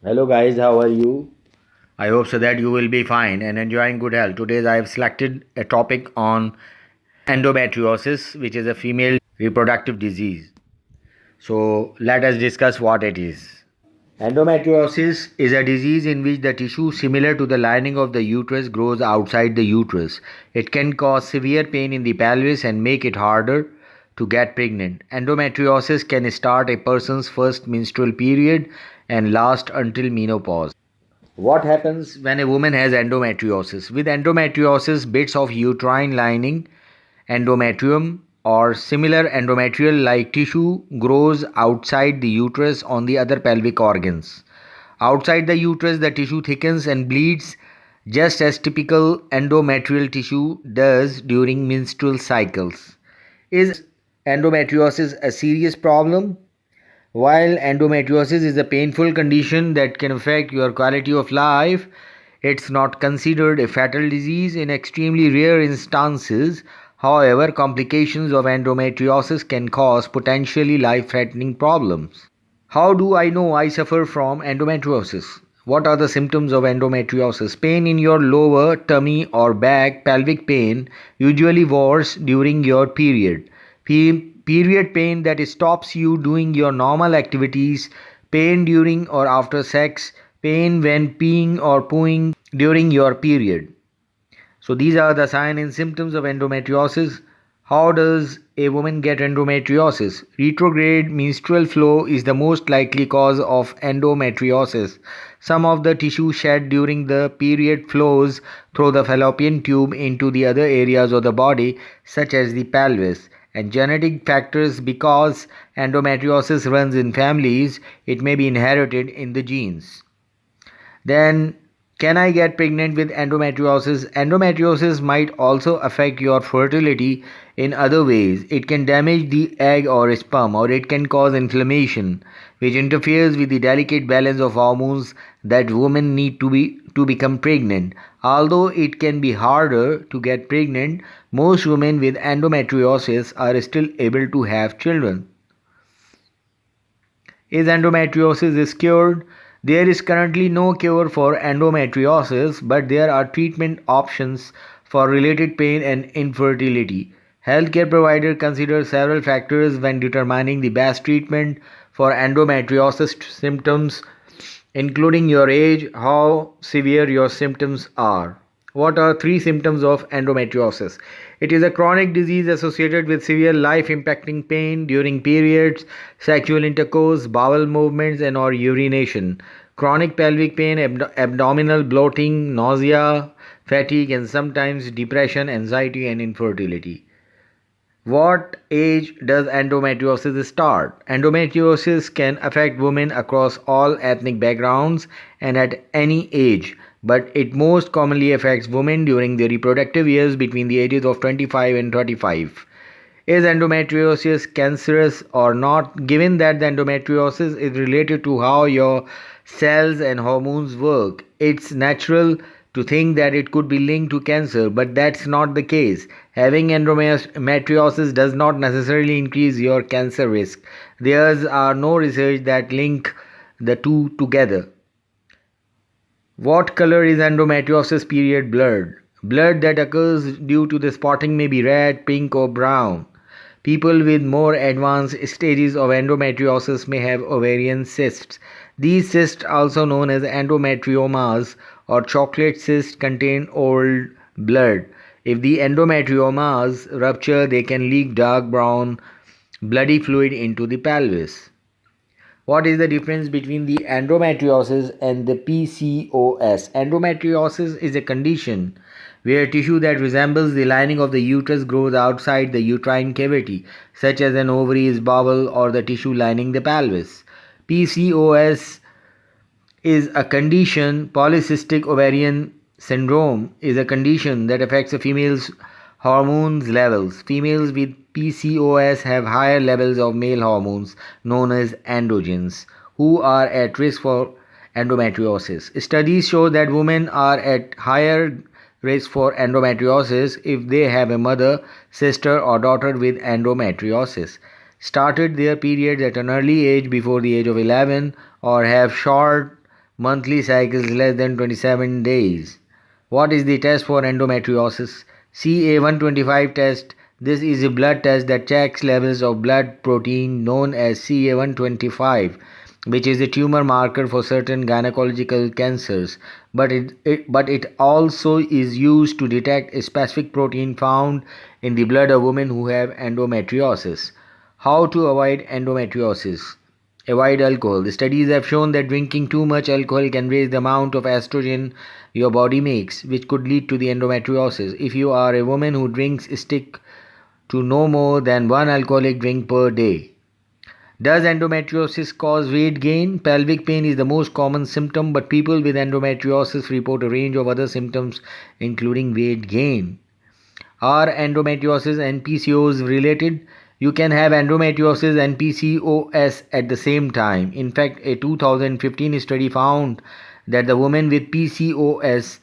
Hello guys, how are you? I hope so that you will be fine and enjoying good health. Today I have selected a topic on endometriosis, which is a female reproductive disease. So let us discuss what it is. Endometriosis is a disease in which the tissue similar to the lining of the uterus grows outside the uterus. It can cause severe pain in the pelvis and make it harder to get pregnant. Endometriosis can start a person's first menstrual period and last until menopause. What happens when a woman has endometriosis? With endometriosis, bits of uterine lining, endometrium, or similar endometrial like tissue grows outside the uterus on the other pelvic organs. Outside the uterus, the tissue thickens and bleeds just as typical endometrial tissue does during menstrual cycles. Is endometriosis a serious problem? While endometriosis is a painful condition that can affect your quality of life, it's not considered a fatal disease in extremely rare instances. However, complications of endometriosis can cause potentially life threatening problems. How do I know I suffer from endometriosis? What are the symptoms of endometriosis? Pain in your lower tummy or back, pelvic pain, usually worse during your period. Period pain that stops you doing your normal activities, pain during or after sex, pain when peeing or pooing during your period. So these are the signs and symptoms of endometriosis. How does a woman get endometriosis? Retrograde menstrual flow is the most likely cause of endometriosis. Some of the tissue shed during the period flows through the fallopian tube into the other areas of the body, such as the pelvis. And genetic factors, because endometriosis runs in families, it may be inherited in the genes. Then, can I get pregnant with endometriosis? Endometriosis might also affect your fertility in other ways. It can damage the egg or sperm, or it can cause inflammation, which interferes with the delicate balance of hormones that women need to become pregnant. Although it can be harder to get pregnant, most women with endometriosis are still able to have children. Is endometriosis cured? There is currently no cure for endometriosis, but there are treatment options for related pain and infertility. Healthcare providers consider several factors when determining the best treatment for endometriosis symptoms, including your age, how severe your symptoms are. What are three symptoms of endometriosis? It is a chronic disease associated with severe life impacting pain during periods, sexual intercourse, bowel movements, and or urination. Chronic pelvic pain, abdominal bloating, nausea, fatigue, and sometimes depression, anxiety, and infertility. What age does endometriosis start? Endometriosis can affect women across all ethnic backgrounds and at any age, but it most commonly affects women during their reproductive years between the ages of 25 and 35. Is endometriosis cancerous or not? Given that the endometriosis is related to how your cells and hormones work, it's natural to think that it could be linked to cancer, but that's not the case. Having endometriosis does not necessarily increase your cancer risk. There are no research that link the two together. What color is endometriosis period blood? Blood that occurs due to the spotting may be red, pink, or brown. People with more advanced stages of endometriosis may have ovarian cysts. These cysts, also known as endometriomas or chocolate cysts, contain old blood. If the endometriomas rupture, they can leak dark brown bloody fluid into the pelvis. What is the difference between the endometriosis and the PCOS? Endometriosis is a condition where tissue that resembles the lining of the uterus grows outside the uterine cavity, such as an ovaries, bowel, or the tissue lining the pelvis. PCOS is a condition. Polycystic ovarian syndrome is a condition that affects a female's hormones levels. Females with PCOS have higher levels of male hormones known as androgens, who are at risk for endometriosis. Studies show that women are at higher risk for endometriosis if they have a mother, sister, or daughter with endometriosis, started their periods at an early age before the age of 11, or have short monthly cycles less than 27 days. What is the test for endometriosis? CA125 test. This is a blood test that checks levels of blood protein known as CA125, which is a tumor marker for certain gynecological cancers, but it also is used to detect a specific protein found in the blood of women who have endometriosis. How to avoid endometriosis? Avoid alcohol. The studies have shown that drinking too much alcohol can raise the amount of estrogen your body makes, which could lead to the endometriosis. If you are a woman who drinks, stick to no more than one alcoholic drink per day. Does endometriosis cause weight gain? Pelvic pain is the most common symptom, but people with endometriosis report a range of other symptoms, including weight gain. Are endometriosis and PCOS related? You can have endometriosis and PCOS at the same time. In fact, a 2015 study found that the women with PCOS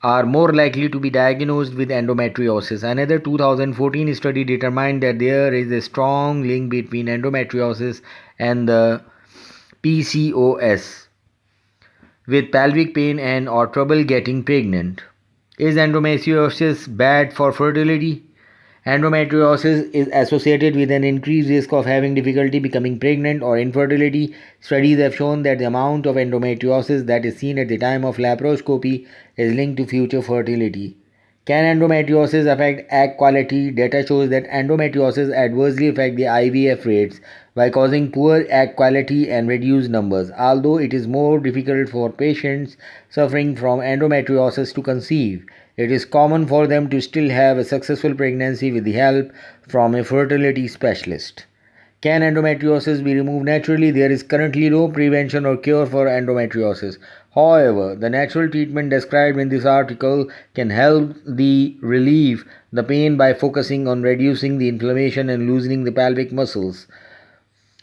are more likely to be diagnosed with endometriosis. Another 2014 study determined that there is a strong link between endometriosis and the PCOS with pelvic pain and or trouble getting pregnant. Is endometriosis bad for fertility? Endometriosis is associated with an increased risk of having difficulty becoming pregnant or infertility. Studies have shown that the amount of endometriosis that is seen at the time of laparoscopy is linked to future fertility. Can endometriosis affect egg quality? Data shows that endometriosis adversely affects the IVF rates by causing poor egg quality and reduced numbers, although it is more difficult for patients suffering from endometriosis to conceive. It is common for them to still have a successful pregnancy with the help from a fertility specialist. Can endometriosis be removed naturally? There is currently no prevention or cure for endometriosis. However, the natural treatment described in this article can help the relieve the pain by focusing on reducing the inflammation and loosening the pelvic muscles.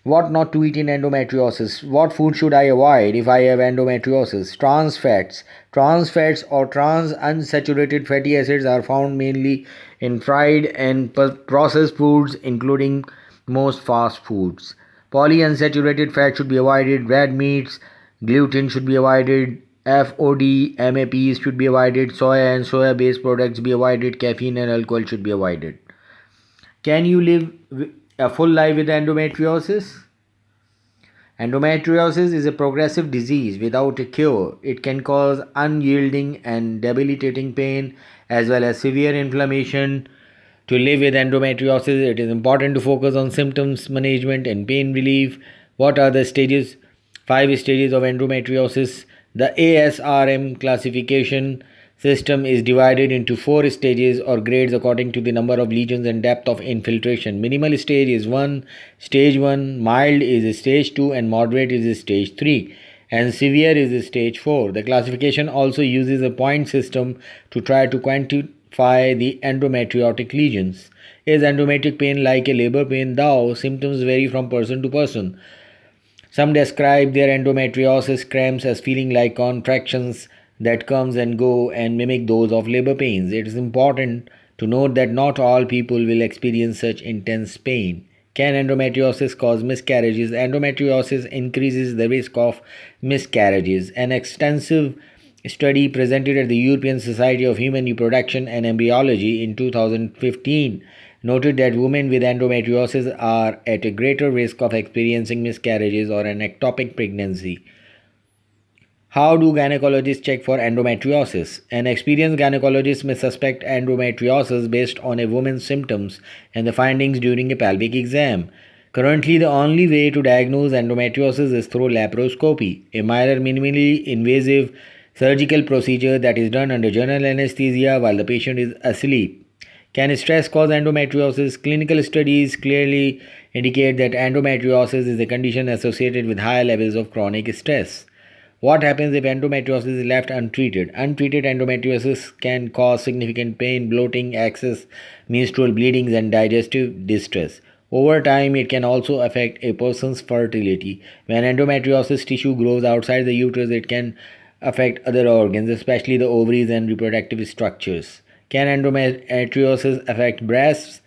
What not to eat in endometriosis? What food should I avoid if I have endometriosis? Trans fats. Trans fats or trans unsaturated fatty acids are found mainly in fried and processed foods, including most fast foods. Polyunsaturated fat should be avoided. Red meats, gluten should be avoided. FOD, MAPs should be avoided. Soya and soya based products be avoided. Caffeine and alcohol should be avoided. Can you live a full life with endometriosis? Endometriosis is a progressive disease without a cure. It can cause unyielding and debilitating pain as well as severe inflammation. To live with endometriosis, it is important to focus on symptoms management and pain relief. What are the stages? 5 stages of endometriosis. The ASRM classification system is divided into 4 stages or grades according to the number of lesions and depth of infiltration. Minimal stage is 1, stage 1, mild is stage 2, and moderate is stage 3, and severe is stage 4. The classification also uses a point system to try to quantify the endometriotic lesions. Is endometric pain like a labor pain? Though symptoms vary from person to person. Some describe their endometriosis cramps as feeling like contractions that comes and go and mimic those of labor pains. It is important to note that not all people will experience such intense pain. Can endometriosis cause miscarriages? Endometriosis increases the risk of miscarriages. An extensive study presented at the European Society of Human Reproduction and Embryology in 2015 noted that women with endometriosis are at a greater risk of experiencing miscarriages or an ectopic pregnancy. How do gynecologists check for endometriosis? An experienced gynecologist may suspect endometriosis based on a woman's symptoms and the findings during a pelvic exam. Currently, the only way to diagnose endometriosis is through laparoscopy, a minor, minimally invasive surgical procedure that is done under general anesthesia while the patient is asleep. Can stress cause endometriosis? Clinical studies clearly indicate that endometriosis is a condition associated with high levels of chronic stress. What happens if endometriosis is left untreated? Untreated endometriosis can cause significant pain, bloating, excess menstrual bleedings, and digestive distress. Over time, it can also affect a person's fertility. When endometriosis tissue grows outside the uterus, it can affect other organs, especially the ovaries and reproductive structures. Can endometriosis affect breasts?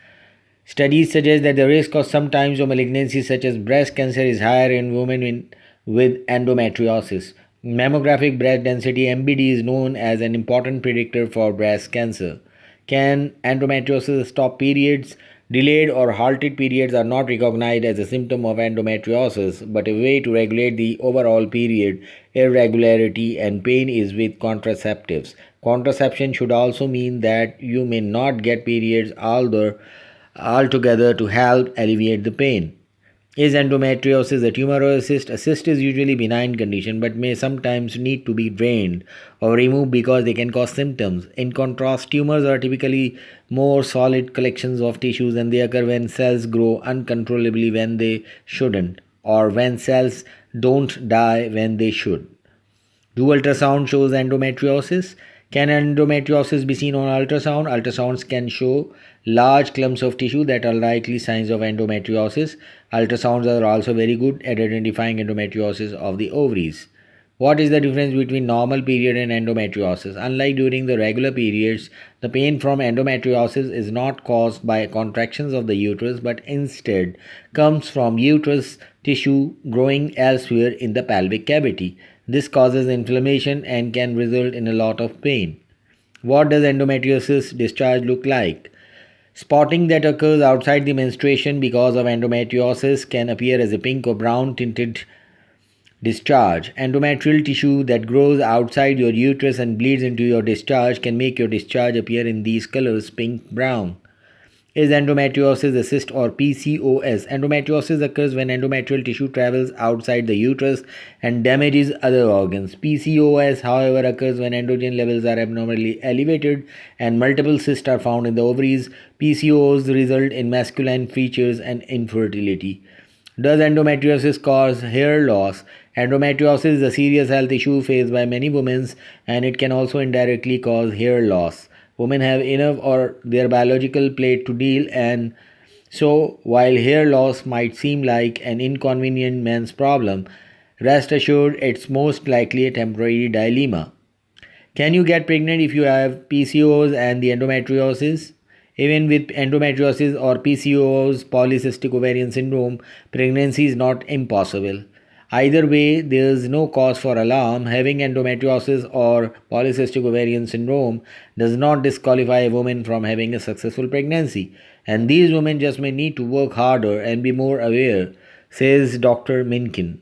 Studies suggest that the risk of some types of malignancies such as breast cancer is higher in women with endometriosis. Mammographic breast density (MBD) is known as an important predictor for breast cancer. Can endometriosis stop periods? Delayed or halted periods are not recognized as a symptom of endometriosis, but a way to regulate the overall period irregularity and pain is with contraceptives. Contraception should also mean that you may not get periods altogether to help alleviate the pain. Is endometriosis a tumor or a cyst? A cyst is usually a benign condition but may sometimes need to be drained or removed because they can cause symptoms. In contrast, tumors are typically more solid collections of tissues and they occur when cells grow uncontrollably when they shouldn't, or when cells don't die when they should. Do ultrasound shows endometriosis? Can endometriosis be seen on ultrasound? Ultrasounds can show large clumps of tissue that are likely signs of endometriosis. Ultrasounds are also very good at identifying endometriosis of the ovaries. What is the difference between normal period and endometriosis? Unlike during the regular periods, the pain from endometriosis is not caused by contractions of the uterus but instead comes from uterus tissue growing elsewhere in the pelvic cavity. This causes inflammation and can result in a lot of pain. What does endometriosis discharge look like? Spotting that occurs outside the menstruation because of endometriosis can appear as a pink or brown tinted discharge. Endometrial tissue that grows outside your uterus and bleeds into your discharge can make your discharge appear in these colors pink, brown. Is endometriosis a cyst or PCOS? Endometriosis occurs when endometrial tissue travels outside the uterus and damages other organs. PCOS, however, occurs when androgen levels are abnormally elevated and multiple cysts are found in the ovaries. PCOS result in masculine features and infertility. Does endometriosis cause hair loss? Endometriosis is a serious health issue faced by many women and it can also indirectly cause hair loss. Women have enough or their biological plate to deal, and so while hair loss might seem like an inconvenient man's problem, rest assured it's most likely a temporary dilemma. Can you get pregnant if you have PCOS and the endometriosis? Even with endometriosis or PCOS, polycystic ovarian syndrome, pregnancy is not impossible. Either way, there is no cause for alarm. Having endometriosis or polycystic ovarian syndrome does not disqualify a woman from having a successful pregnancy. And these women just may need to work harder and be more aware, says Dr. Minkin.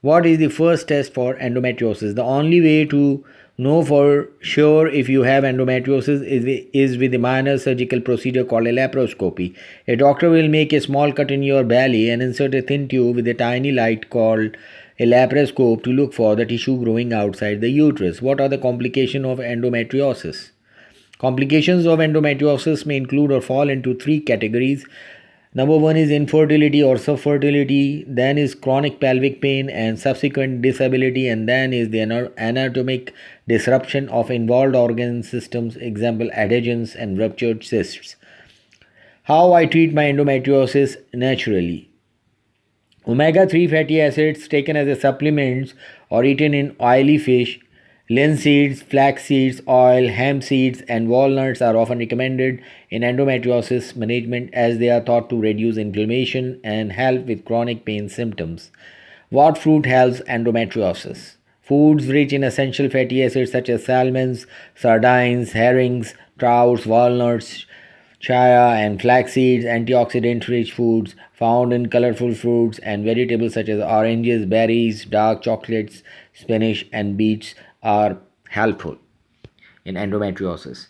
What is the first test for endometriosis? The only way to know for sure if you have endometriosis is with a minor surgical procedure called a laparoscopy. A doctor will make a small cut in your belly and insert a thin tube with a tiny light called a laparoscope to look for the tissue growing outside the uterus. What are the complications of endometriosis? Complications of endometriosis may include or fall into three categories. Number one is infertility or subfertility, then is chronic pelvic pain and subsequent disability, and then is the anatomic disruption of involved organ systems, example adhesions and ruptured cysts. How I treat my endometriosis naturally. Omega-3 fatty acids taken as a supplements or eaten in oily fish, linseeds, flax seeds, oil, hemp seeds, and walnuts are often recommended in endometriosis management as they are thought to reduce inflammation and help with chronic pain symptoms. What fruit helps endometriosis? Foods rich in essential fatty acids such as salmons, sardines, herrings, trouts, walnuts, chia and flax seeds, antioxidant rich foods found in colorful fruits and vegetables such as oranges, berries, dark chocolates, spinach, and beets are helpful in endometriosis.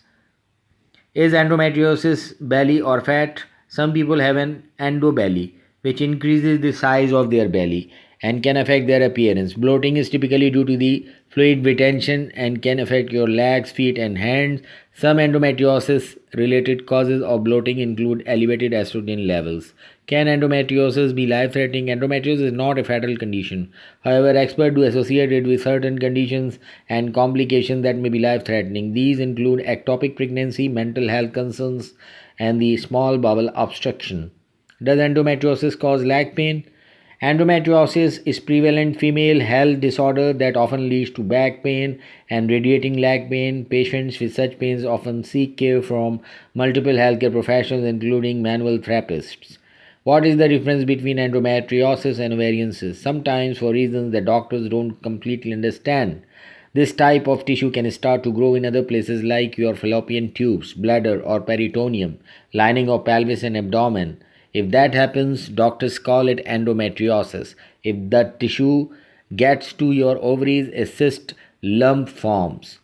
Is endometriosis belly or fat? Some people have an endobelly, which increases the size of their belly and can affect their appearance. Bloating is typically due to the fluid retention and can affect your legs, feet, and hands. Some endometriosis related causes of bloating include elevated estrogen levels. Can endometriosis be life threatening? Endometriosis is not a fatal condition. However, experts do associate it with certain conditions and complications that may be life threatening. These include ectopic pregnancy, mental health concerns, and the small bowel obstruction. Does endometriosis cause leg pain? Endometriosis is prevalent female health disorder that often leads to back pain and radiating leg pain. Patients with such pains often seek care from multiple healthcare professionals including manual therapists. What is the difference between endometriosis and ovarian cysts? Sometimes, for reasons that doctors don't completely understand, this type of tissue can start to grow in other places like your fallopian tubes, bladder, or peritoneum, lining of pelvis and abdomen. If that happens, doctors call it endometriosis. If the tissue gets to your ovaries, a cyst lump forms.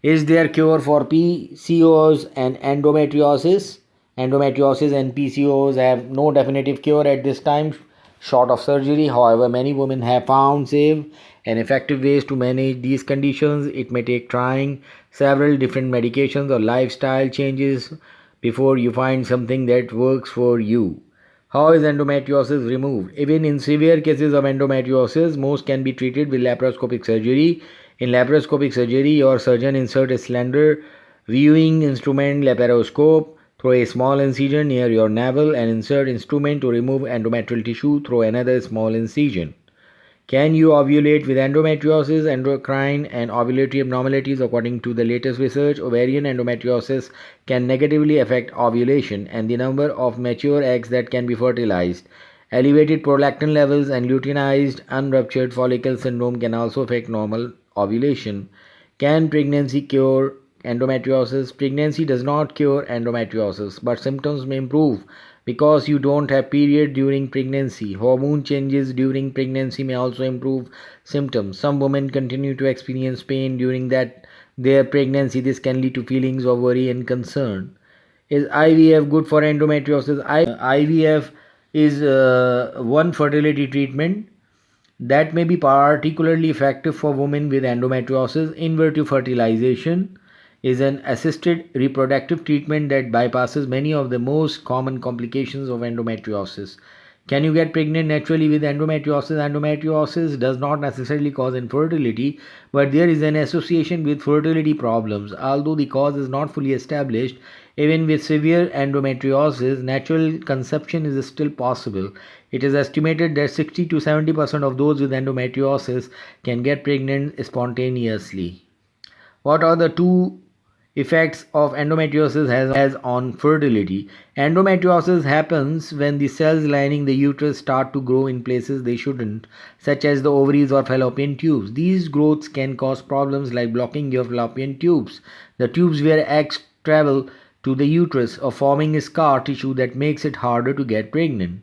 Is there cure for PCOS and endometriosis? Endometriosis and PCOS have no definitive cure at this time, short of surgery. However, many women have found safe and effective ways to manage these conditions. It may take trying several different medications or lifestyle changes before you find something that works for you. How is endometriosis removed? Even in severe cases of endometriosis, most can be treated with laparoscopic surgery. In laparoscopic surgery, your surgeon inserts a slender viewing instrument laparoscope through a small incision near your navel and insert instrument to remove endometrial tissue through another small incision. Can you ovulate with endometriosis, endocrine, and ovulatory abnormalities? According to the latest research, ovarian endometriosis can negatively affect ovulation and the number of mature eggs that can be fertilized. Elevated prolactin levels and luteinized unruptured follicle syndrome can also affect normal ovulation. Can pregnancy cure endometriosis? Pregnancy does not cure endometriosis, but symptoms may improve because you don't have period during pregnancy. Hormone changes during pregnancy may also improve symptoms. Some women continue to experience pain during their pregnancy. This can lead to feelings of worry and concern. Is IVF good for endometriosis? IVF is one fertility treatment that may be particularly effective for women with endometriosis. In vitro fertilization is an assisted reproductive treatment that bypasses many of the most common complications of endometriosis. Can you get pregnant naturally with endometriosis? Endometriosis does not necessarily cause infertility, but there is an association with fertility problems. Although the cause is not fully established, even with severe endometriosis, natural conception is still possible. It is estimated that 60 to 70% of those with endometriosis can get pregnant spontaneously. What are the two effects of endometriosis has on fertility? Endometriosis happens when the cells lining the uterus start to grow in places they shouldn't, such as the ovaries or fallopian tubes. These growths can cause problems like blocking your fallopian tubes, the tubes where eggs travel to the uterus, or forming scar tissue that makes it harder to get pregnant.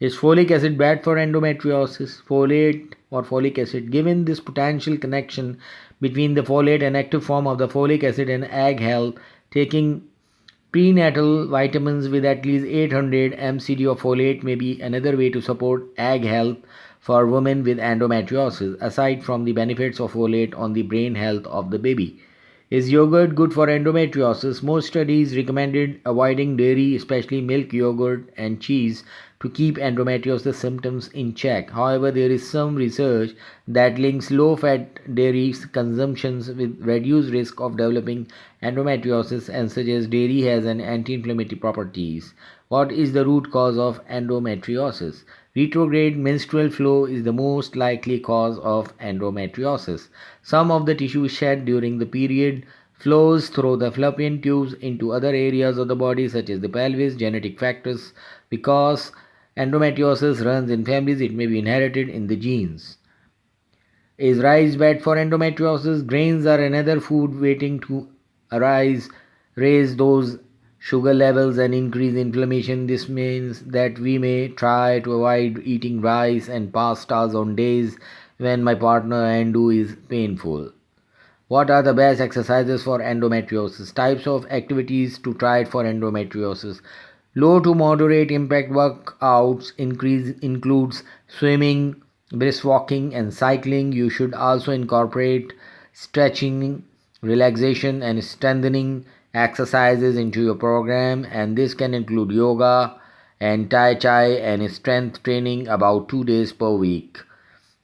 Is folic acid bad for endometriosis? Folate or folic acid. Given this potential connection between the folate and active form of the folic acid and egg health, taking prenatal vitamins with at least 800 mcg of folate may be another way to support egg health for women with endometriosis, aside from the benefits of folate on the brain health of the baby. Is yogurt good for endometriosis? Most studies recommended avoiding dairy, especially milk, yogurt, and cheese, to keep endometriosis symptoms in check. However, there is some research that links low-fat dairy consumptions with reduced risk of developing endometriosis and suggests dairy has an anti-inflammatory properties. What is the root cause of endometriosis? Retrograde menstrual flow is the most likely cause of endometriosis. Some of the tissue shed during the period flows through the fallopian tubes into other areas of the body such as the pelvis. Genetic factors. Because endometriosis runs in families, it may be inherited in the genes. Is rice bad for endometriosis? Grains are another food waiting to raise those sugar levels and increase inflammation. This means that we may try to avoid eating rice and pastas on days when my partner endo is painful. What are the best exercises for endometriosis? Types of activities to try it for endometriosis. Low to moderate impact workouts includes swimming, brisk walking, and cycling. You should also incorporate stretching, relaxation, and strengthening exercises into your program, and this can include yoga and tai chi and strength training about 2 days per week.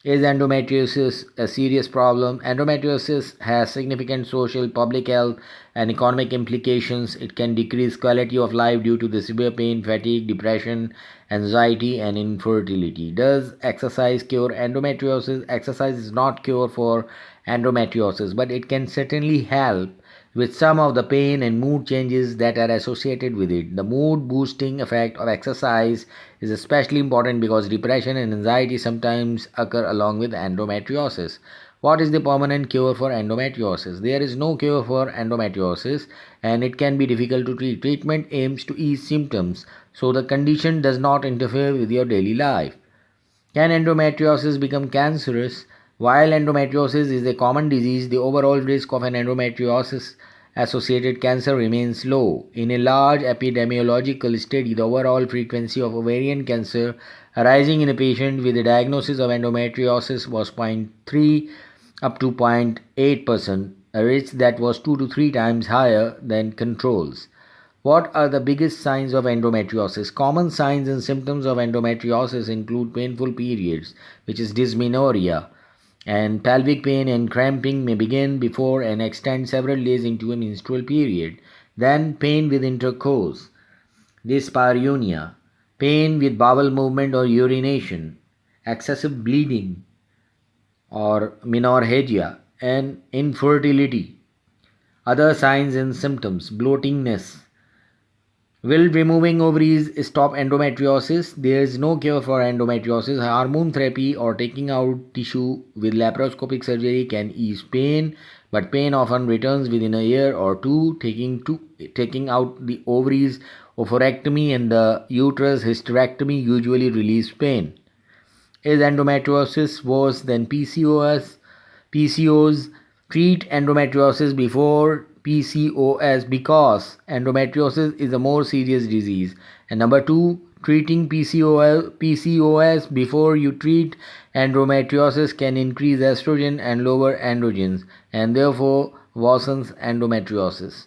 Is endometriosis a serious problem? Endometriosis has significant social, public health, and economic implications. It can decrease quality of life due to the severe pain, fatigue, depression, anxiety, and infertility. Does exercise cure endometriosis? Exercise is not cure for endometriosis, but it can certainly help with some of the pain and mood changes that are associated with it. The mood boosting effect of exercise is especially important because depression and anxiety sometimes occur along with endometriosis. What is the permanent cure for endometriosis? There is no cure for endometriosis and it can be difficult to treat. Treatment aims to ease symptoms so the condition does not interfere with your daily life. Can endometriosis become cancerous? While endometriosis is a common disease, the overall risk of an endometriosis associated cancer remains low. In a large epidemiological study, the overall frequency of ovarian cancer arising in a patient with a diagnosis of endometriosis was 0.3 up to 0.8%, a risk that was 2 to 3 times higher than controls. What are the biggest signs of endometriosis? Common signs and symptoms of endometriosis include painful periods, which is dysmenorrhea, and pelvic pain and cramping may begin before and extend several days into a menstrual period. Then pain with intercourse, dyspareunia, pain with bowel movement or urination, excessive bleeding or menorrhagia, and infertility. Other signs and symptoms, bloatingness. Will removing ovaries stop endometriosis? There is no cure for endometriosis. Hormone therapy or taking out tissue with laparoscopic surgery can ease pain, but pain often returns within a year or two. Taking out the ovaries, oophorectomy, and the uterus hysterectomy usually relieves pain. Is endometriosis worse than PCOS? PCOS treat endometriosis before PCOS because endometriosis is a more serious disease. And number two, treating PCOS before you treat endometriosis can increase estrogen and lower androgens and therefore worsens endometriosis.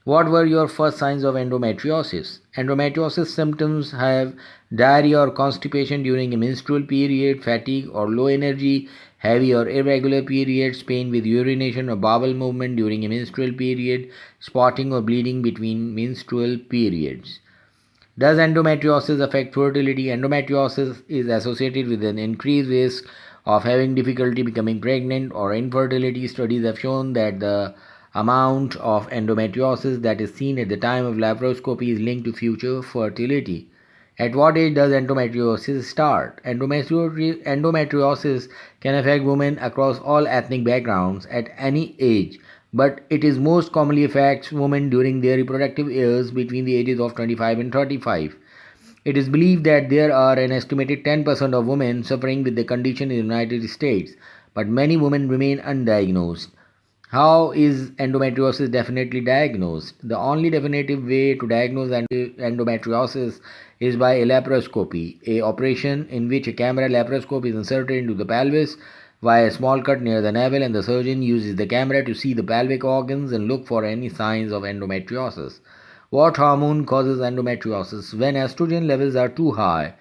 What were your first signs of endometriosis? Endometriosis symptoms have diarrhea or constipation during a menstrual period, fatigue or low energy, heavy or irregular periods, pain with urination or bowel movement during a menstrual period, spotting or bleeding between menstrual periods. Does endometriosis affect fertility? Endometriosis is associated with an increased risk of having difficulty becoming pregnant or infertility. Studies have shown that the amount of endometriosis that is seen at the time of laparoscopy is linked to future fertility. At what age does endometriosis start? Endometriosis can affect women across all ethnic backgrounds at any age, but it is most commonly affects women during their reproductive years between the ages of 25 and 35. It is believed that there are an estimated 10% of women suffering with the condition in the United States, but many women remain undiagnosed. How is endometriosis definitely diagnosed? The only definitive way to diagnose endometriosis is by a laparoscopy, a operation in which a camera laparoscope is inserted into the pelvis via a small cut near the navel, and the surgeon uses the camera to see the pelvic organs and look for any signs of endometriosis. What hormone causes endometriosis? When estrogen levels are too high,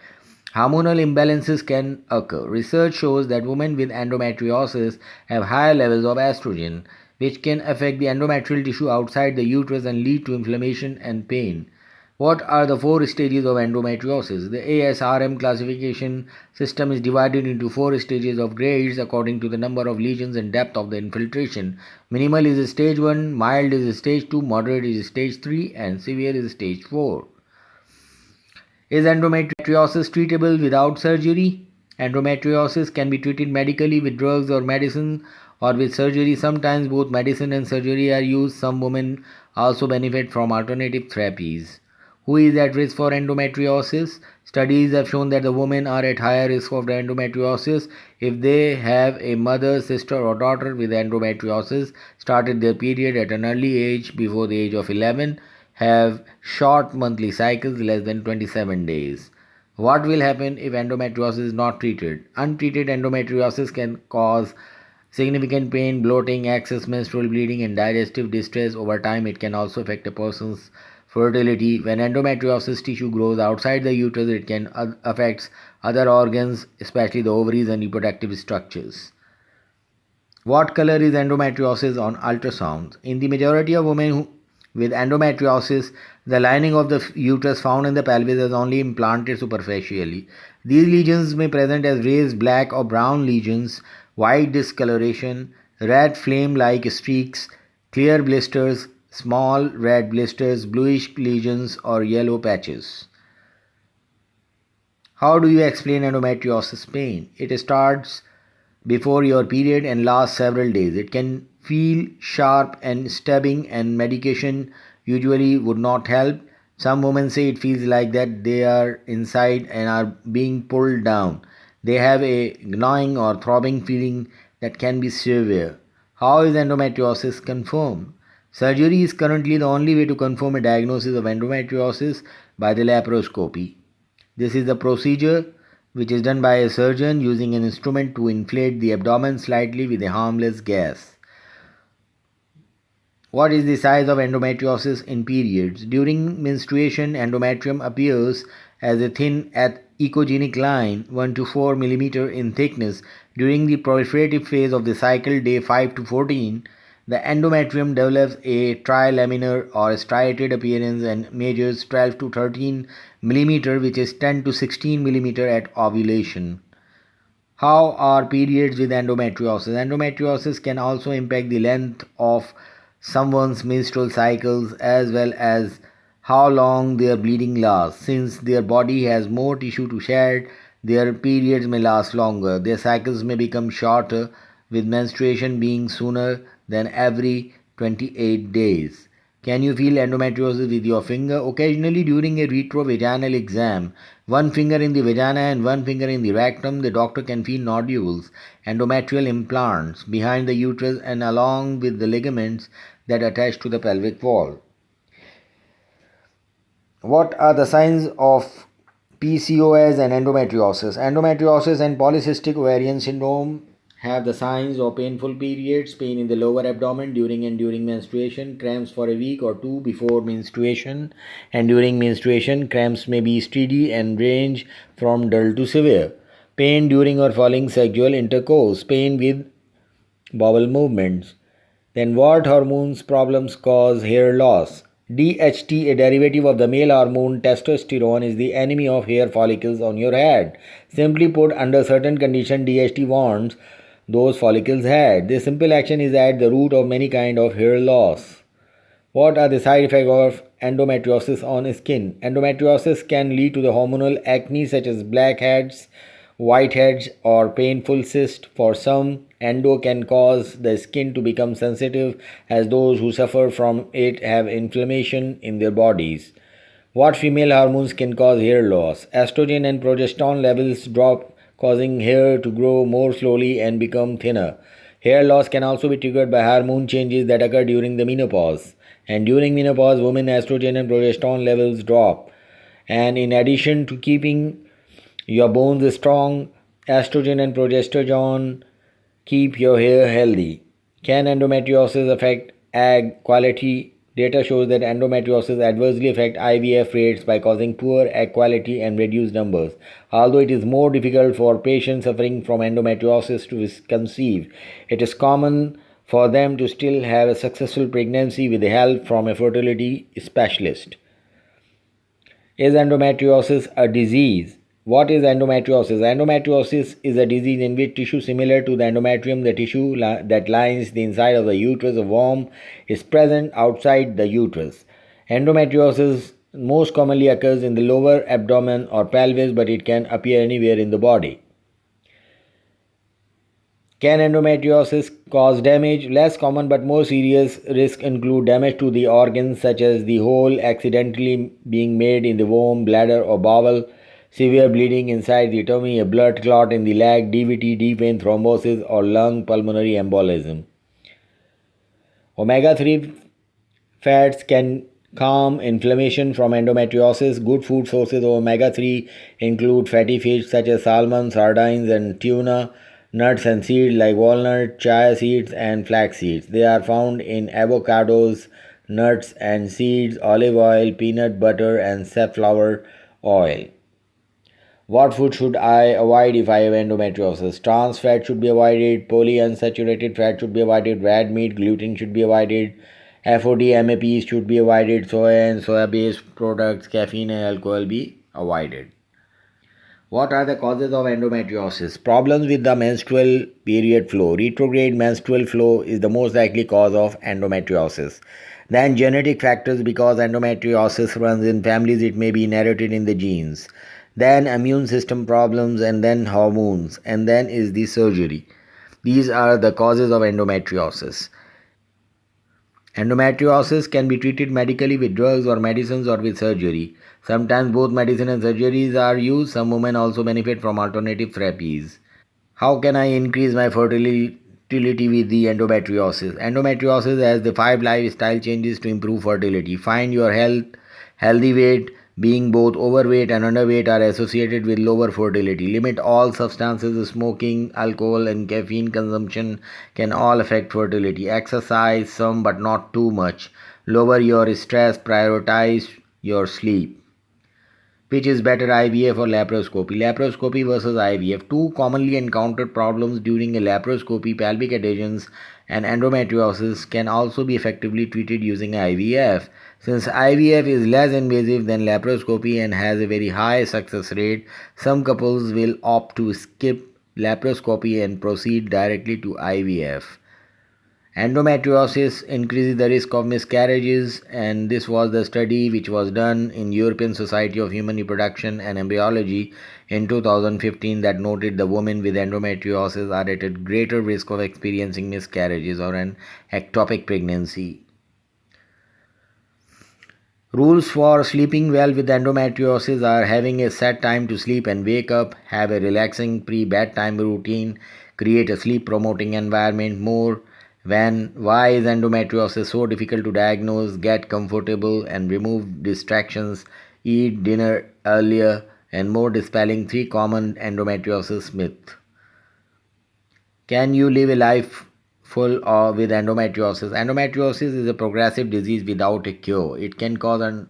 hormonal imbalances can occur. Research shows that women with endometriosis have higher levels of estrogen, which can affect the endometrial tissue outside the uterus and lead to inflammation and pain. What are the four stages of endometriosis? The ASRM classification system is divided into four stages of grades according to the number of lesions and depth of the infiltration. Minimal is stage 1, mild is stage 2, moderate is stage 3, and severe is stage 4. Is endometriosis treatable without surgery? Endometriosis can be treated medically with drugs or medicine or with surgery. Sometimes both medicine and surgery are used. Some women also benefit from alternative therapies. Who is at risk for endometriosis? Studies have shown that the women are at higher risk of endometriosis if they have a mother, sister, or daughter with endometriosis, started their period at an early age before the age of 11, have short monthly cycles less than 27 days. What will happen if endometriosis is not treated? Untreated endometriosis can cause significant pain, bloating, excess menstrual bleeding, and digestive distress. Over time, it can also affect a person's fertility. When endometriosis tissue grows outside the uterus, it can affect other organs, especially the ovaries and reproductive structures. What color is endometriosis on ultrasound? In the majority of women with endometriosis, the lining of the uterus found in the pelvis is only implanted superficially. These lesions may present as raised black or brown lesions, white discoloration, red flame-like streaks, clear blisters, small red blisters, bluish lesions, or yellow patches. How do you explain endometriosis pain? It starts before your period and lasts several days. It can feel sharp and stabbing, and medication usually would not help. Some women say it feels like that they are inside and are being pulled down. They have a gnawing or throbbing feeling that can be severe. How is endometriosis confirmed? Surgery is currently the only way to confirm a diagnosis of endometriosis by the laparoscopy. This is the procedure which is done by a surgeon using an instrument to inflate the abdomen slightly with a harmless gas. What is the size of endometriosis in periods? During menstruation, endometrium appears as a thin echogenic line 1 to 4 mm in thickness. During the proliferative phase of the cycle, day 5 to 14, the endometrium develops a trilaminar or striated appearance and measures 12 to 13 mm, which is 10 to 16 mm at ovulation. How are periods with endometriosis? Endometriosis can also impact the length of someone's menstrual cycles as well as how long their bleeding lasts. Since their body has more tissue to shed, their periods may last longer. Their cycles may become shorter, with menstruation being sooner than every 28 days. Can you feel endometriosis with your finger? Occasionally during a retrovaginal exam, one finger in the vagina and one finger in the rectum, the doctor can feel nodules, endometrial implants behind the uterus and along with the ligaments that attach to the pelvic wall. What are the signs of PCOS and endometriosis? Endometriosis and polycystic ovarian syndrome have the signs of painful periods, pain in the lower abdomen during and during menstruation, cramps for a week or two before menstruation, and during menstruation, cramps may be steady and range from dull to severe. Pain during or following sexual intercourse, pain with bowel movements. Then what hormones problems cause hair loss? DHT, a derivative of the male hormone testosterone, is the enemy of hair follicles on your head. Simply put, under certain conditions, DHT wants those follicles had. This simple action is at the root of many kind of hair loss. What are the side effects of endometriosis on skin? Endometriosis can lead to the hormonal acne such as blackheads, whiteheads, or painful cysts. For some, endo can cause the skin to become sensitive, as those who suffer from it have inflammation in their bodies. What female hormones can cause hair loss? Estrogen and progesterone levels drop, causing hair to grow more slowly and become thinner. Hair loss can also be triggered by hormone changes that occur during the menopause. And during menopause, women estrogen and progesterone levels drop. And in addition to keeping your bones strong, estrogen and progesterone keep your hair healthy. Can endometriosis affect egg quality? Data shows that endometriosis adversely affects IVF rates by causing poor egg quality and reduced numbers. Although it is more difficult for patients suffering from endometriosis to conceive, it is common for them to still have a successful pregnancy with help from a fertility specialist. Is endometriosis a disease? What is endometriosis? Endometriosis is a disease in which tissue similar to the endometrium, the tissue that lines the inside of the uterus, a worm, is present outside the uterus. Endometriosis most commonly occurs in the lower abdomen or pelvis, but it can appear anywhere in the body. Can endometriosis cause damage? Less common but more serious risks include damage to the organs such as the hole accidentally being made in the womb, bladder or bowel, severe bleeding inside the tummy, a blood clot in the leg, DVT, deep vein thrombosis or lung pulmonary embolism. Omega-3 fats can calm inflammation from endometriosis. Good food sources of omega-3 include fatty fish such as salmon, sardines and tuna, nuts and seeds like walnut, chia seeds and flax seeds. They are found in avocados, nuts and seeds, olive oil, peanut butter and safflower oil. What food should I avoid if I have endometriosis? Trans fat should be avoided, polyunsaturated fat should be avoided, red meat, gluten should be avoided, FOD, MAPs should be avoided, soy and soya based products, caffeine and alcohol be avoided. What are the causes of endometriosis? Problems with the menstrual period flow. Retrograde menstrual flow is the most likely cause of endometriosis. Then genetic factors, because endometriosis runs in families, it may be inherited in the genes. Then immune system problems, and then hormones, and then is the surgery. These are the causes of endometriosis. Endometriosis can be treated medically with drugs or medicines or with surgery. Sometimes both medicine and surgeries are used. Some women also benefit from alternative therapies. How can I increase my fertility with the endometriosis? Endometriosis has the 5 lifestyle changes to improve fertility. Find your healthy weight. Being both overweight and underweight are associated with lower fertility. Limit all substances, smoking, alcohol, and caffeine consumption can all affect fertility. Exercise some but not too much. Lower your stress. Prioritize your sleep. Which is better, IVF or laparoscopy? Laparoscopy versus IVF. Two commonly encountered problems during a laparoscopy: pelvic adhesions and endometriosis, can also be effectively treated using IVF. Since IVF is less invasive than laparoscopy and has a very high success rate, some couples will opt to skip laparoscopy and proceed directly to IVF. Endometriosis increases the risk of miscarriages, and this was the study which was done in European Society of Human Reproduction and Embryology in 2015 that noted the women with endometriosis are at greater risk of experiencing miscarriages or an ectopic pregnancy. Rules for sleeping well with endometriosis are having a set time to sleep and wake up, have a relaxing pre-bedtime routine, create a sleep-promoting environment. More when why is endometriosis so difficult to diagnose? Get comfortable and remove distractions. Eat dinner earlier, and more, dispelling 3 common endometriosis myths. Can you live a life full of with endometriosis? Endometriosis is a progressive disease without a cure. It can cause an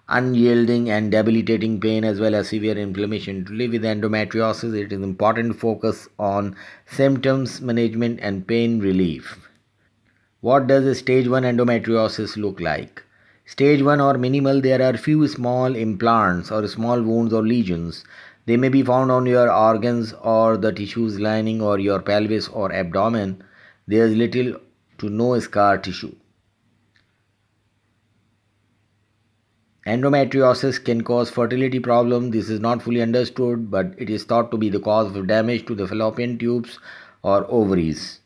unyielding and debilitating pain as well as severe inflammation. To live with endometriosis, it is important to focus on symptoms management and pain relief. What does a stage 1 endometriosis look like? Stage 1 or minimal, there are few small implants or small wounds or lesions. They may be found on your organs or the tissues lining or your pelvis or abdomen. There is little to no scar tissue. Endometriosis can cause fertility problems. This is not fully understood, but it is thought to be the cause of damage to the fallopian tubes or ovaries.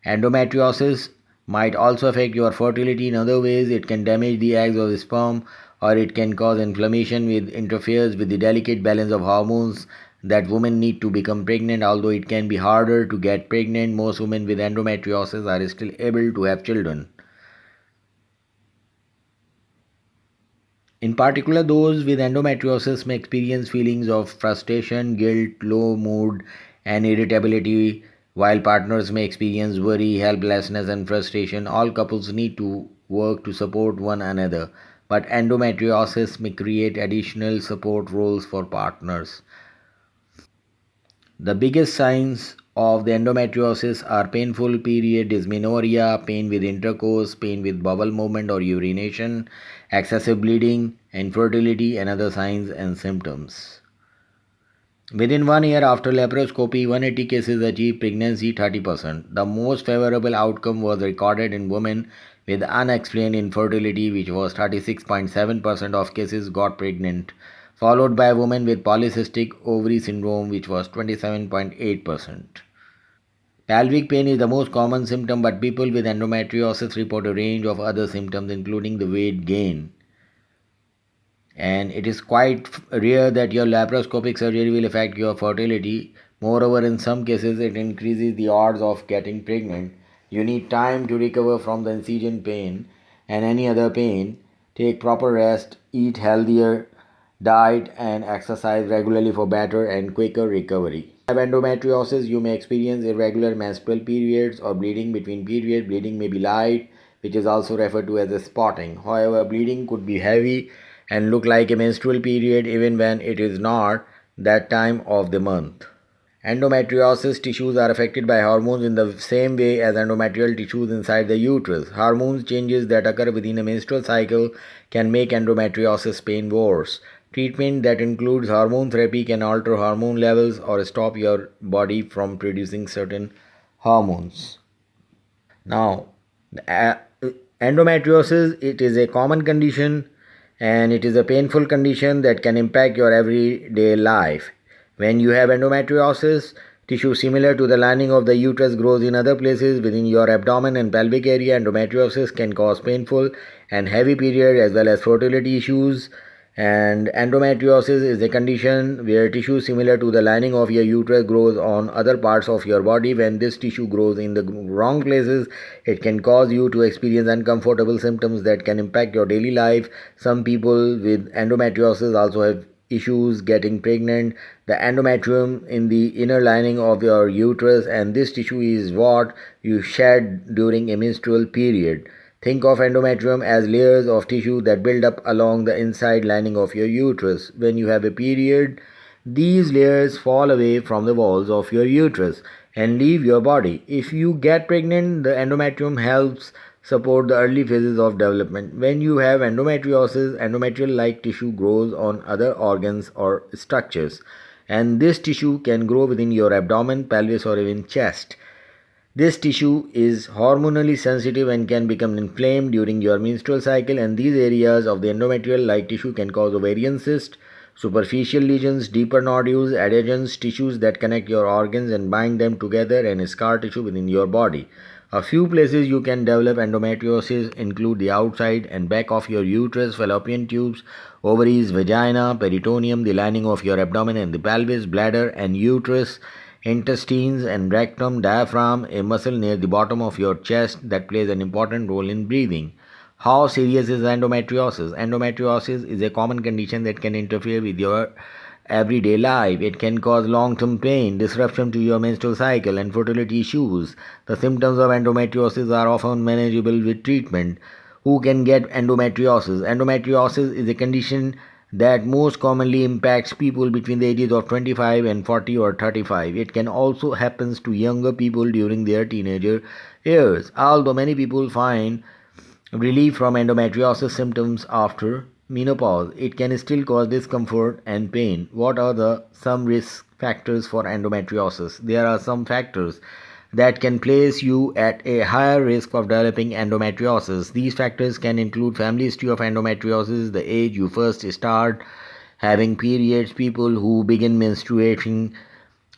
Endometriosis might also affect your fertility in other ways. It can damage the eggs or the sperm, or it can cause inflammation which interferes with the delicate balance of hormones that women need to become pregnant. Although it can be harder to get pregnant, most women with endometriosis are still able to have children. In particular, those with endometriosis may experience feelings of frustration, guilt, low mood, and irritability, while partners may experience worry, helplessness, and frustration. All couples need to work to support one another, but endometriosis may create additional support roles for partners. The biggest signs of the endometriosis are painful period dysmenorrhea, pain with intercourse, pain with bowel movement or urination, excessive bleeding, infertility, and other signs and symptoms. Within 1 year after laparoscopy, 180 cases achieved pregnancy 30%. The most favorable outcome was recorded in women with unexplained infertility, which was 36.7% of cases got pregnant, followed by women with polycystic ovary syndrome, which was 27.8%. Pelvic pain is the most common symptom, but people with endometriosis report a range of other symptoms, including the weight gain. And it is quite rare that your laparoscopic surgery will affect your fertility. Moreover, in some cases, it increases the odds of getting pregnant. You need time to recover from the incision pain and any other pain. Take proper rest, eat healthier diet, and exercise regularly for better and quicker recovery. If you have endometriosis, you may experience irregular menstrual periods or bleeding between periods. Bleeding may be light, which is also referred to as a spotting. However, bleeding could be heavy and look like a menstrual period even when it is not that time of the month. Endometriosis tissues are affected by hormones in the same way as endometrial tissues inside the uterus. Hormone changes that occur within a menstrual cycle can make endometriosis pain worse. Treatment that includes hormone therapy can alter hormone levels or stop your body from producing certain hormones. Now, uh, endometriosis, it is a common condition and it is a painful condition that can impact your everyday life. When you have endometriosis, tissue similar to the lining of the uterus grows in other places within your abdomen and pelvic area. Endometriosis can cause painful and heavy period as well as fertility issues. And endometriosis is a condition where tissue similar to the lining of your uterus grows on other parts of your body. When this tissue grows in the wrong places, it can cause you to experience uncomfortable symptoms that can impact your daily life. Some people with endometriosis also have issues getting pregnant. The endometrium in the inner lining of your uterus, and this tissue is what you shed during a menstrual period. Think of endometrium as layers of tissue that build up along the inside lining of your uterus. When you have a period, these layers fall away from the walls of your uterus and leave your body. If you get pregnant, the endometrium helps support the early phases of development. When you have endometriosis, endometrial like tissue grows on other organs or structures, and this tissue can grow within your abdomen, pelvis, or even chest. This tissue is hormonally sensitive and can become inflamed during your menstrual cycle, and these areas of the endometrial like tissue can cause ovarian cysts, superficial lesions, deeper nodules, adhesions, tissues that connect your organs and bind them together, and scar tissue within your body. A few places you can develop endometriosis include the outside and back of your uterus, fallopian tubes, ovaries, vagina, peritoneum, the lining of your abdomen and the pelvis, bladder and uterus, intestines and rectum, diaphragm, a muscle near the bottom of your chest that plays an important role in breathing. How serious is endometriosis? Endometriosis is a common condition that can interfere with your everyday life. It can cause long-term pain, disruption to your menstrual cycle, and fertility issues. The symptoms of endometriosis are often manageable with treatment. Who can get endometriosis? Endometriosis is a condition that most commonly impacts people between the ages of 25 and 40 or 35. It can also happen to younger people during their teenager years. Although many people find relief from endometriosis symptoms after menopause, it can still cause discomfort and pain. What are the some risk factors for endometriosis? There are some factors that can place you at a higher risk of developing endometriosis. These factors can include family history of endometriosis, the age you first start having periods, people who begin menstruating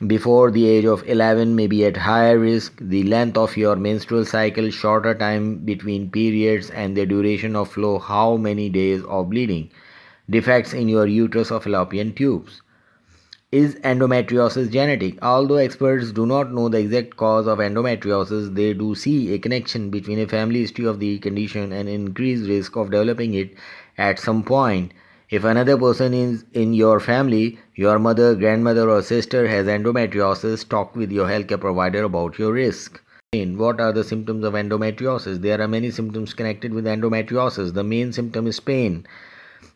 before the age of 11 may be at higher risk, the length of your menstrual cycle, shorter time between periods, and the duration of flow, how many days of bleeding, defects in your uterus or fallopian tubes. Is endometriosis genetic? Although experts do not know the exact cause of endometriosis, they do see a connection between a family history of the condition and increased risk of developing it at some point. If another person is in your family, your mother, grandmother, or sister has endometriosis, talk with your healthcare provider about your risk. What are the symptoms of endometriosis? There are many symptoms connected with endometriosis. The main symptom is pain.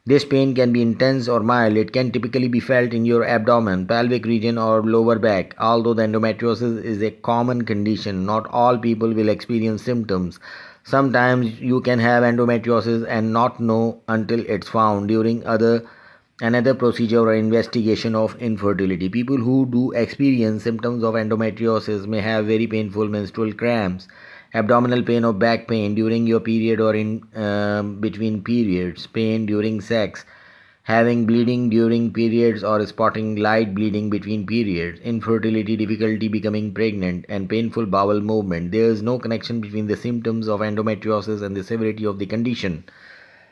This pain can be intense or mild. It can typically be felt in your abdomen, pelvic region, or lower back. Although the endometriosis is a common condition, not all people will experience symptoms. Sometimes you can have endometriosis and not know until it's found during another procedure or investigation of infertility. People who do experience symptoms of endometriosis may have very painful menstrual cramps, abdominal pain or back pain during your period or in between periods, pain during sex, having bleeding during periods or spotting light bleeding between periods, infertility, difficulty becoming pregnant, and painful bowel movement. There is no connection between the symptoms of endometriosis and the severity of the condition.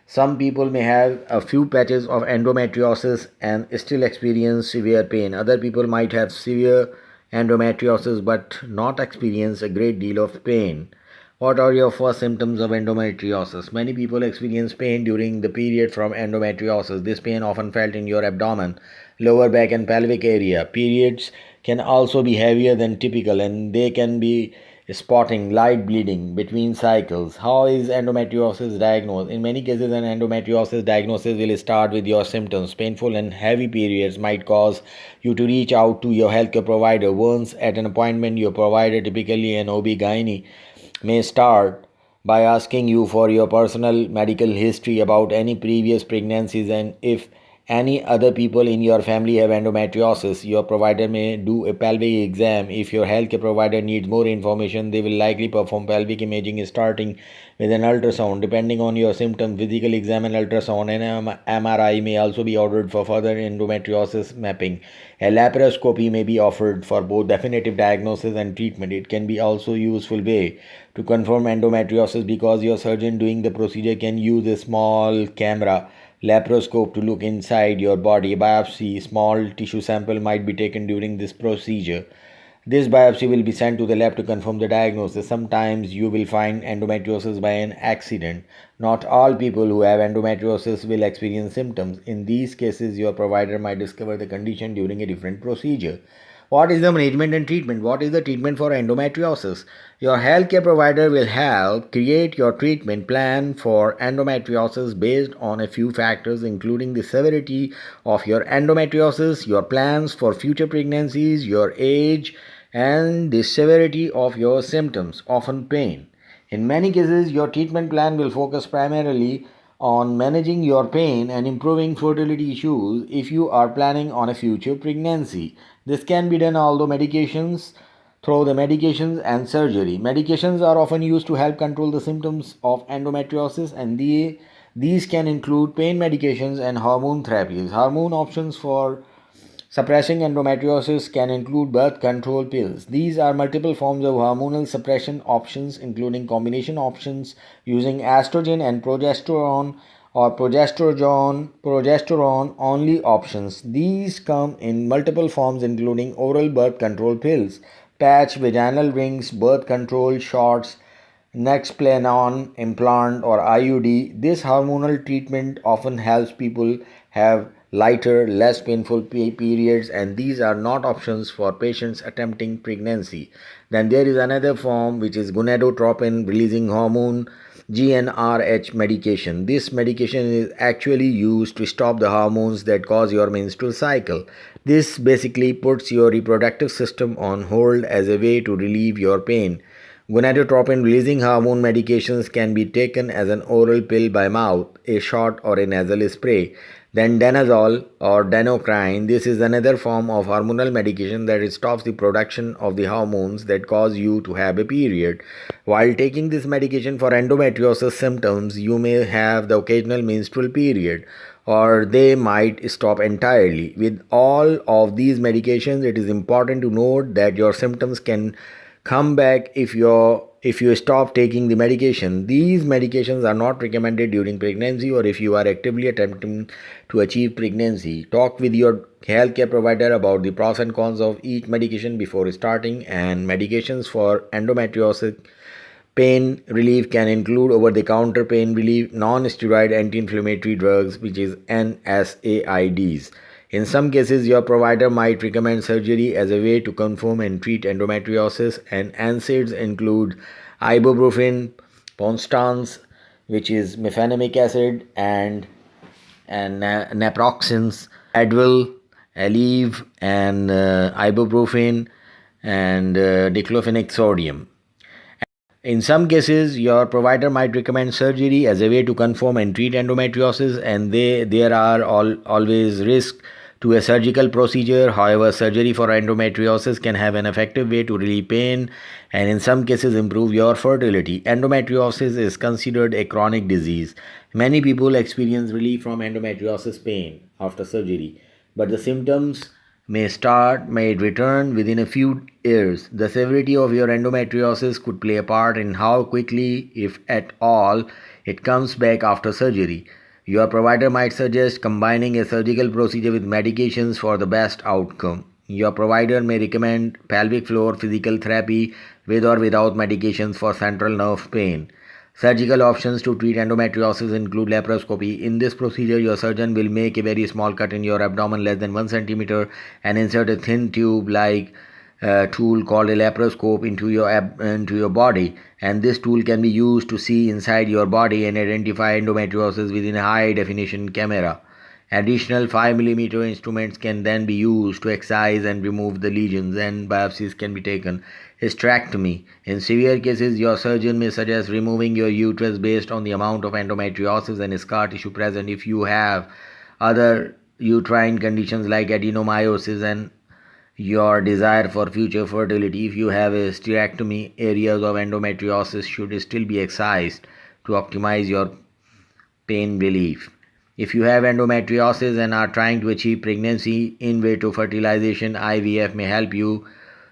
Some people may have a few patches of endometriosis and still experience severe pain. Other people might have severe endometriosis but not experience a great deal of pain. What are your first symptoms of endometriosis? Many people experience pain during the period from endometriosis. This pain often felt in your abdomen, lower back and pelvic area. Periods can also be heavier than typical and they can be spotting, light bleeding between cycles. How is endometriosis diagnosed? In many cases, an endometriosis diagnosis will start with your symptoms. Painful and heavy periods might cause you to reach out to your healthcare provider. Once at an appointment, your provider, typically an OB/GYN, may start by asking you for your personal medical history about any previous pregnancies and if any other people in your family have endometriosis, your provider may do a pelvic exam. If your healthcare provider needs more information, they will likely perform pelvic imaging starting with an ultrasound. Depending on your symptoms, physical exam and ultrasound and MRI may also be ordered for further endometriosis mapping. A laparoscopy may be offered for both definitive diagnosis and treatment. It can be also useful way to confirm endometriosis because your surgeon doing the procedure can use a small camera laparoscope to look inside your body. Biopsy, small tissue sample might be taken during this procedure. This biopsy will be sent to the lab to confirm the diagnosis. Sometimes you will find endometriosis by an accident. Not all people who have endometriosis will experience symptoms. In these cases, your provider might discover the condition during a different procedure. What is the management and treatment? What is the treatment for endometriosis? Your healthcare provider will help create your treatment plan for endometriosis based on a few factors, including the severity of your endometriosis, your plans for future pregnancies, your age, and the severity of your symptoms, often pain. In many cases, your treatment plan will focus primarily on managing your pain and improving fertility issues if you are planning on a future pregnancy. This can be done although medications through the medications and surgery. Medications are often used to help control the symptoms of endometriosis, and these can include pain medications and hormone therapies. Hormone options for suppressing endometriosis can include birth control pills. These are multiple forms of hormonal suppression options, including combination options using estrogen and progesterone or progesterone only options. These come in multiple forms, including oral birth control pills, patch, vaginal rings, birth control shots, Nexplanon implant or IUD. This hormonal treatment often helps people have lighter, less painful periods, and these are not options for patients attempting pregnancy. Then there is another form which is gonadotropin releasing hormone GnRH medication. This medication is actually used to stop the hormones that cause your menstrual cycle. This basically puts your reproductive system on hold as a way to relieve your pain. Gonadotropin releasing hormone medications can be taken as an oral pill by mouth, a shot, or a nasal spray. Then danazol or danocrine. This is another form of hormonal medication that stops the production of the hormones that cause you to have a period. While taking this medication for endometriosis symptoms, you may have the occasional menstrual period, or they might stop entirely. With all of these medications, it is important to note that your symptoms can come back if you stop taking the medication. These medications are not recommended during pregnancy or if you are actively attempting to achieve pregnancy. Talk with your healthcare provider about the pros and cons of each medication before starting. And medications for endometriosis pain relief can include over-the-counter pain relief, non-steroid anti-inflammatory drugs, which is NSAIDs. In some cases, your provider might recommend surgery as a way to confirm and treat endometriosis, and NSAIDs include ibuprofen, Constance, which is mefenamic acid, and naproxens, Advil, Aleve, and ibuprofen, and diclofenac sodium. In some cases, your provider might recommend surgery as a way to confirm and treat endometriosis, and there are always risks to a surgical procedure. However, surgery for endometriosis can have an effective way to relieve pain and in some cases improve your fertility. Endometriosis is considered a chronic disease. Many people experience relief from endometriosis pain after surgery, but the symptoms may return within a few years. The severity of your endometriosis could play a part in how quickly, if at all, it comes back after surgery. Your provider might suggest combining a surgical procedure with medications for the best outcome. Your provider may recommend pelvic floor physical therapy with or without medications for central nerve pain. Surgical options to treat endometriosis include laparoscopy. In this procedure, your surgeon will make a very small cut in your abdomen less than 1 centimeter and insert a thin tube-like tool called a laparoscope into your body. And this tool can be used to see inside your body and identify endometriosis within a high-definition camera. Additional 5 mm instruments can then be used to excise and remove the lesions, and biopsies can be taken. Hysterectomy. In severe cases, your surgeon may suggest removing your uterus based on the amount of endometriosis and scar tissue present. If you have other uterine conditions like adenomyosis and your desire for future fertility. If you have a hysterectomy, areas of endometriosis should still be excised to optimize your pain relief. If you have endometriosis and are trying to achieve pregnancy, in vitro fertilization IVF may help you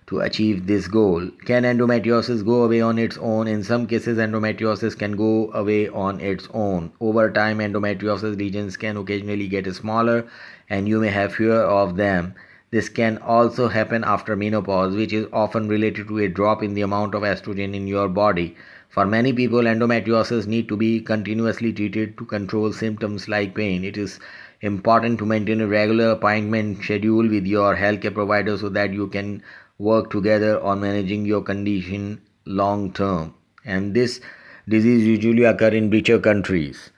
to achieve this goal. Can endometriosis go away on its own? In some cases, endometriosis can go away on its own. Over time, endometriosis lesions can occasionally get smaller and you may have fewer of them. This can also happen after menopause, which is often related to a drop in the amount of estrogen in your body. For many people, endometriosis need to be continuously treated to control symptoms like pain. It is important to maintain a regular appointment schedule with your healthcare provider so that you can work together on managing your condition long term. And this disease usually occur in richer countries.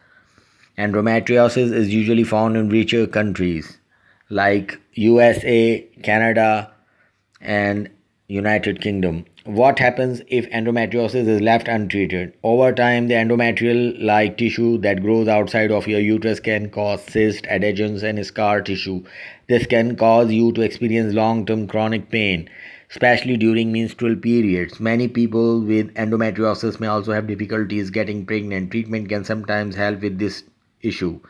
Endometriosis is usually found in richer countries like USA, Canada, and United Kingdom. What happens if endometriosis is left untreated? Over time, the endometrial like tissue that grows outside of your uterus can cause cysts, adhesions, and scar tissue. This can cause you to experience long term chronic pain, especially during menstrual periods. Many people with endometriosis may also have difficulties getting pregnant. Treatment can sometimes help with this issue.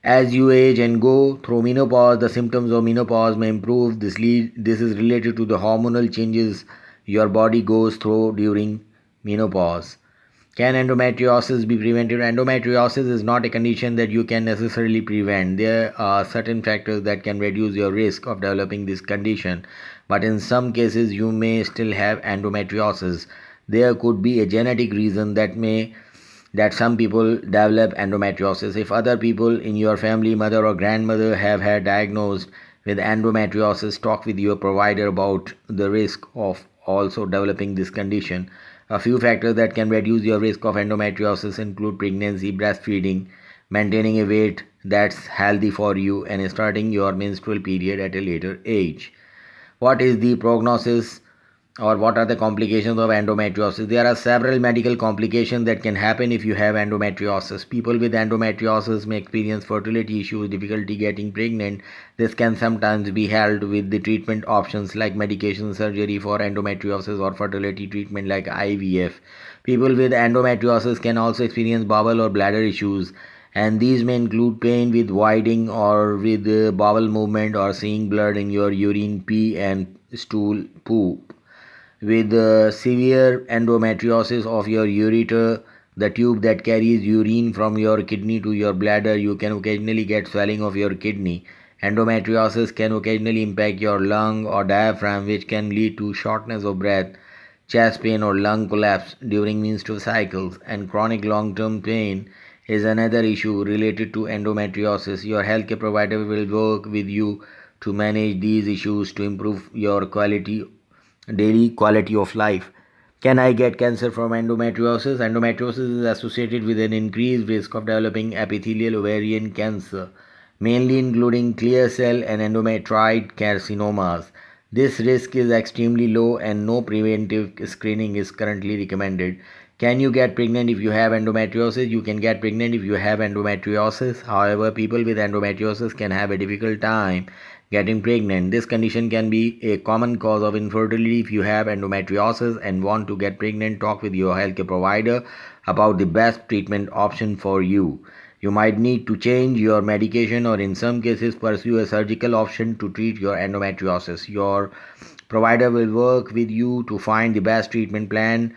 As you age and go through menopause, the symptoms of menopause may improve. This is related to the hormonal changes your body goes through during menopause. Can endometriosis be prevented? Endometriosis is not a condition that you can necessarily prevent. There are certain factors that can reduce your risk of developing this condition, but in some cases, you may still have endometriosis. There could be a genetic reason that some people develop endometriosis. If other people in your family, mother or grandmother, have had diagnosed with endometriosis, talk with your provider about the risk of also developing this condition. A few factors that can reduce your risk of endometriosis include pregnancy, breastfeeding, maintaining a weight that's healthy for you, and starting your menstrual period at a later age. What is the prognosis, or what are the complications of endometriosis? There are several medical complications that can happen if you have endometriosis. People with endometriosis may experience fertility issues, difficulty getting pregnant. This can sometimes be helped with the treatment options like medication, surgery for endometriosis, or fertility treatment like IVF. People with endometriosis can also experience bowel or bladder issues, and these may include pain with voiding or with bowel movement or seeing blood in your urine, pee, and stool poop. With severe endometriosis of your ureter, the tube that carries urine from your kidney to your bladder, you can occasionally get swelling of your kidney. Endometriosis can occasionally impact your lung or diaphragm, which can lead to shortness of breath, chest pain, or lung collapse during menstrual cycles. And chronic long term pain is another issue related to endometriosis. Your healthcare provider will work with you to manage these issues to improve your daily quality of life. Can I get cancer from endometriosis? Endometriosis is associated with an increased risk of developing epithelial ovarian cancer, mainly including clear cell and endometrioid carcinomas. This risk is extremely low and no preventive screening is currently recommended. Can you get pregnant if you have endometriosis? You can get pregnant if you have endometriosis. However, people with endometriosis can have a difficult time getting pregnant. This condition can be a common cause of infertility. If you have endometriosis and want to get pregnant, talk with your healthcare provider about the best treatment option for you. You might need to change your medication or in some cases pursue a surgical option to treat your endometriosis. Your provider will work with you to find the best treatment plan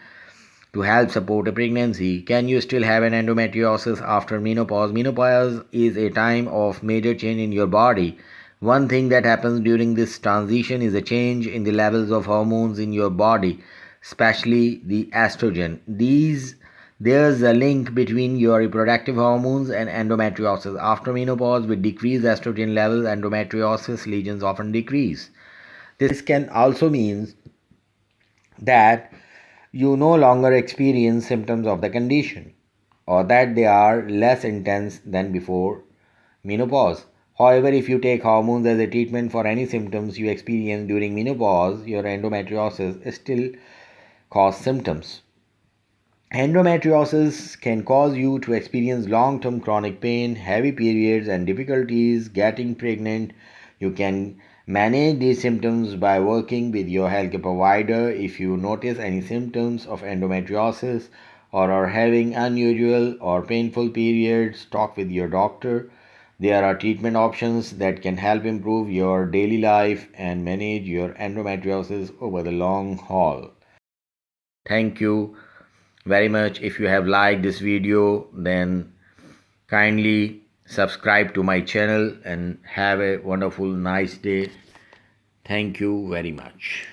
to help support a pregnancy. Can you still have an endometriosis after menopause? Menopause is a time of major change in your body. One thing that happens during this transition is a change in the levels of hormones in your body, especially the estrogen. There's a link between your reproductive hormones and endometriosis. After menopause, with decreased estrogen levels, endometriosis lesions often decrease. This can also mean that you no longer experience symptoms of the condition or that they are less intense than before menopause. However, if you take hormones as a treatment for any symptoms you experience during menopause, your endometriosis still causes symptoms. Endometriosis can cause you to experience long term chronic pain, heavy periods, and difficulties getting pregnant. You can manage these symptoms by working with your healthcare provider. If you notice any symptoms of endometriosis or are having unusual or painful periods, talk with your doctor. There are treatment options that can help improve your daily life and manage your endometriosis over the long haul. Thank you very much. If you have liked this video, then kindly subscribe to my channel and have a wonderful nice day. Thank you very much.